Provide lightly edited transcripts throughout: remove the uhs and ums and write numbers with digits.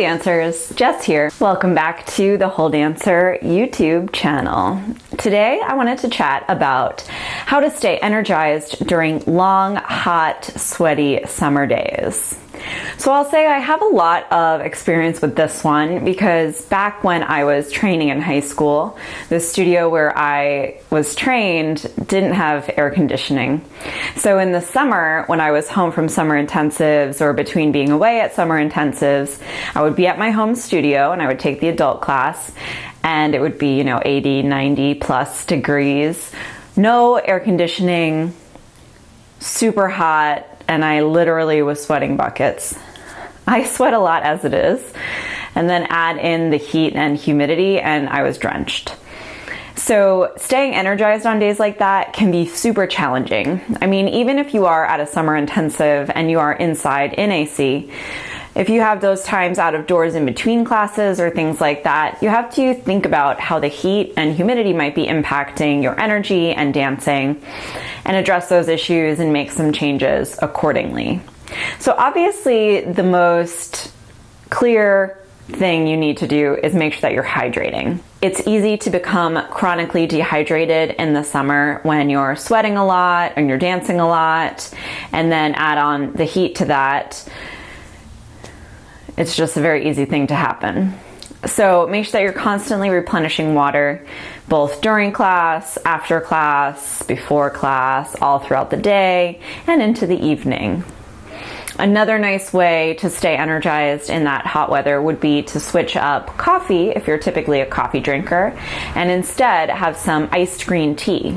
Dancers, Jess here. Welcome back to the Whole Dancer YouTube channel. Today I wanted to chat about how to stay energized during long, hot, sweaty summer days. So I'll say I have a lot of experience with this one because back when I was training in high school, the studio where I was trained didn't have air conditioning. So in the summer, when I was home from summer intensives or between being away at summer intensives, I would be at my home studio and I would take the adult class and it would be, 80, 90 plus degrees, no air conditioning, super hot, and I literally was sweating buckets. I sweat a lot as it is, and then add in the heat and humidity and I was drenched. So staying energized on days like that can be super challenging. I mean, even if you are at a summer intensive and you are inside in AC, if you have those times out of doors in between classes or things like that, you have to think about how the heat and humidity might be impacting your energy and dancing and address those issues and make some changes accordingly. So obviously the most clear thing you need to do is make sure that you're hydrating. It's easy to become chronically dehydrated in the summer when you're sweating a lot and you're dancing a lot, and then add on the heat to that. It's just a very easy thing to happen. So make sure that you're constantly replenishing water, both during class, after class, before class, all throughout the day, and into the evening. Another nice way to stay energized in that hot weather would be to switch up coffee, if you're typically a coffee drinker, and instead have some iced green tea.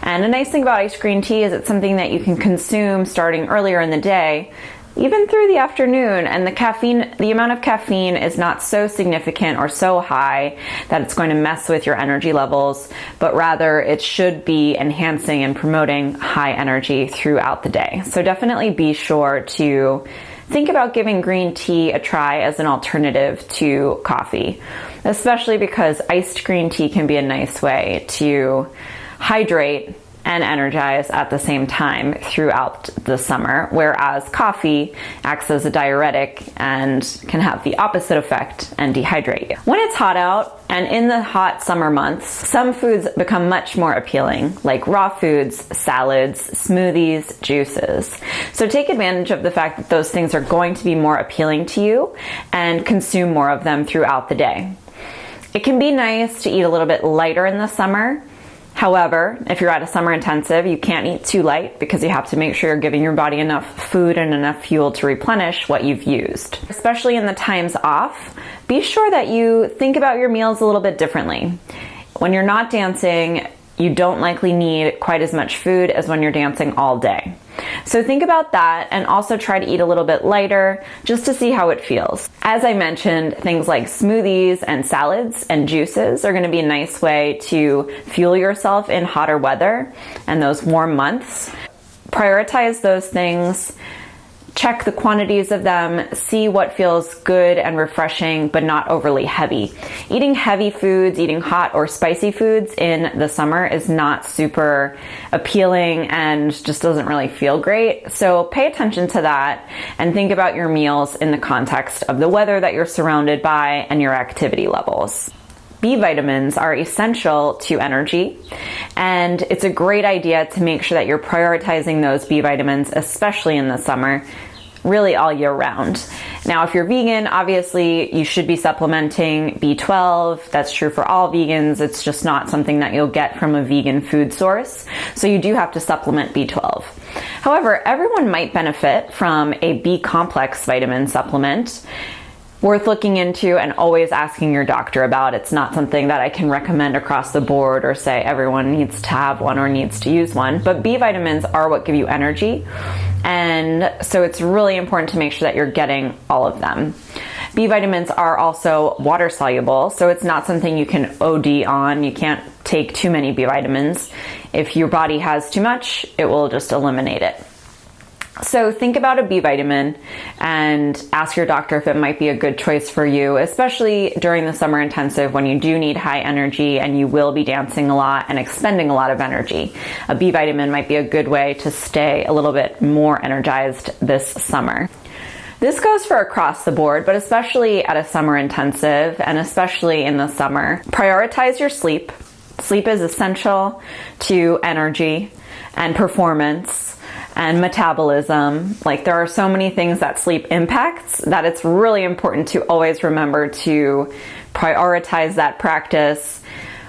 And the nice thing about iced green tea is it's something that you can consume starting earlier in the day, even through the afternoon, and the amount of caffeine is not so significant or so high that it's going to mess with your energy levels, but rather it should be enhancing and promoting high energy throughout the day. So definitely be sure to think about giving green tea a try as an alternative to coffee, especially because iced green tea can be a nice way to hydrate and energize at the same time throughout the summer, whereas coffee acts as a diuretic and can have the opposite effect and dehydrate you. When it's hot out and in the hot summer months, some foods become much more appealing, like raw foods, salads, smoothies, juices. So take advantage of the fact that those things are going to be more appealing to you and consume more of them throughout the day. It can be nice to eat a little bit lighter in the summer. However, if you're at a summer intensive, you can't eat too light because you have to make sure you're giving your body enough food and enough fuel to replenish what you've used. Especially in the times off, be sure that you think about your meals a little bit differently. When you're not dancing, you don't likely need quite as much food as when you're dancing all day. So think about that and also try to eat a little bit lighter just to see how it feels. As I mentioned, things like smoothies and salads and juices are going to be a nice way to fuel yourself in hotter weather and those warm months. Prioritize those things. Check the quantities of them, see what feels good and refreshing, but not overly heavy. Eating heavy foods, eating hot or spicy foods in the summer is not super appealing and just doesn't really feel great. So pay attention to that and think about your meals in the context of the weather that you're surrounded by and your activity levels. B vitamins are essential to energy, and it's a great idea to make sure that you're prioritizing those B vitamins, especially in the summer, really all year round. Now, if you're vegan, obviously you should be supplementing B12. That's true for all vegans. It's just not something that you'll get from a vegan food source. So you do have to supplement B12. However, everyone might benefit from a B complex vitamin supplement. Worth looking into and always asking your doctor about. It's not something that I can recommend across the board or say everyone needs to have one or needs to use one, but B vitamins are what give you energy, and so it's really important to make sure that you're getting all of them. B vitamins are also water soluble, so it's not something you can OD on. You can't take too many B vitamins. If your body has too much, it will just eliminate it. So think about a B vitamin and ask your doctor if it might be a good choice for you, especially during the summer intensive when you do need high energy and you will be dancing a lot and expending a lot of energy. A B vitamin might be a good way to stay a little bit more energized this summer. The This goes for across the board, but especially at a summer intensive and especially in the summer. Prioritize your sleep. Sleep is essential to energy and performance and metabolism. Like, there are so many things that sleep impacts that it's really important to always remember to prioritize that practice.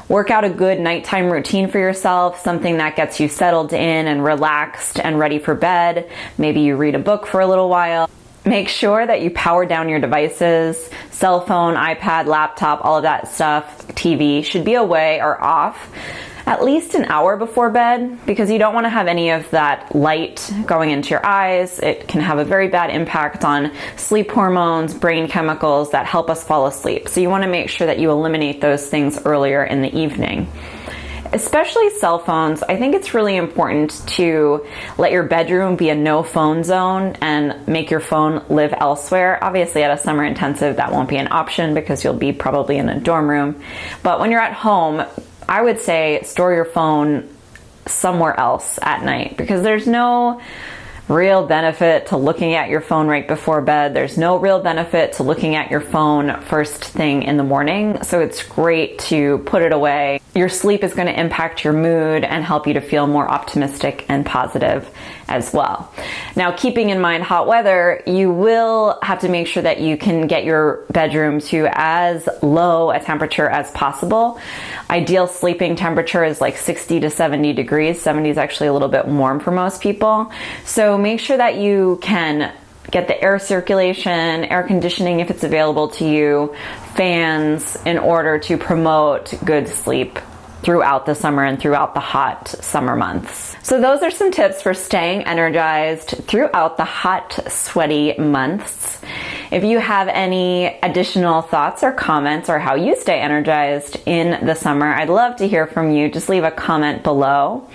Work out a good nighttime routine for yourself, something that gets you settled in and relaxed and ready for bed. Maybe you read a book for a little while. Make sure that you power down your devices, cell phone, iPad, laptop, all of that stuff, TV should be away or off at least an hour before bed, because you don't want to have any of that light going into your eyes. It can have a very bad impact on sleep hormones, brain chemicals that help us fall asleep. So you want to make sure that you eliminate those things earlier in the evening. Especially cell phones, I think it's really important to let your bedroom be a no phone zone and make your phone live elsewhere. Obviously at a summer intensive that won't be an option because you'll be probably in a dorm room. But when you're at home, I would say store your phone somewhere else at night, because there's no real benefit to looking at your phone right before bed. There's no real benefit to looking at your phone first thing in the morning. So it's great to put it away. Your sleep is going to impact your mood and help you to feel more optimistic and positive as well. Now, keeping in mind hot weather, you will have to make sure that you can get your bedroom to as low a temperature as possible. Ideal sleeping temperature is like 60 to 70 degrees. 70 is actually a little bit warm for most people. So make sure that you can get the air circulation, air conditioning if it's available to you, fans, in order to promote good sleep throughout the summer and throughout the hot summer months. So those are some tips for staying energized throughout the hot, sweaty months. If you have any additional thoughts or comments or how you stay energized in the summer, I'd love to hear from you. Just leave a comment below.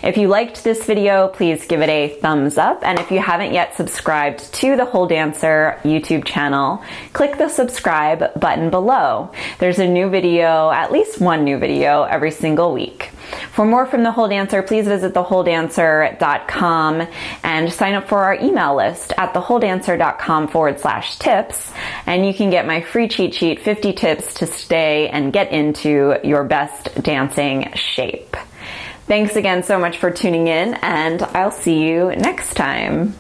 If you liked this video, please give it a thumbs up. And if you haven't yet subscribed to the Whole Dancer YouTube channel, click the subscribe button below. There's a new video, at least one new video every single week. For more from The Whole Dancer, please visit thewholedancer.com and sign up for our email list at thewholedancer.com/tips. And you can get my free cheat sheet, 50 tips to stay and get into your best dancing shape. Thanks again so much for tuning in, and I'll see you next time.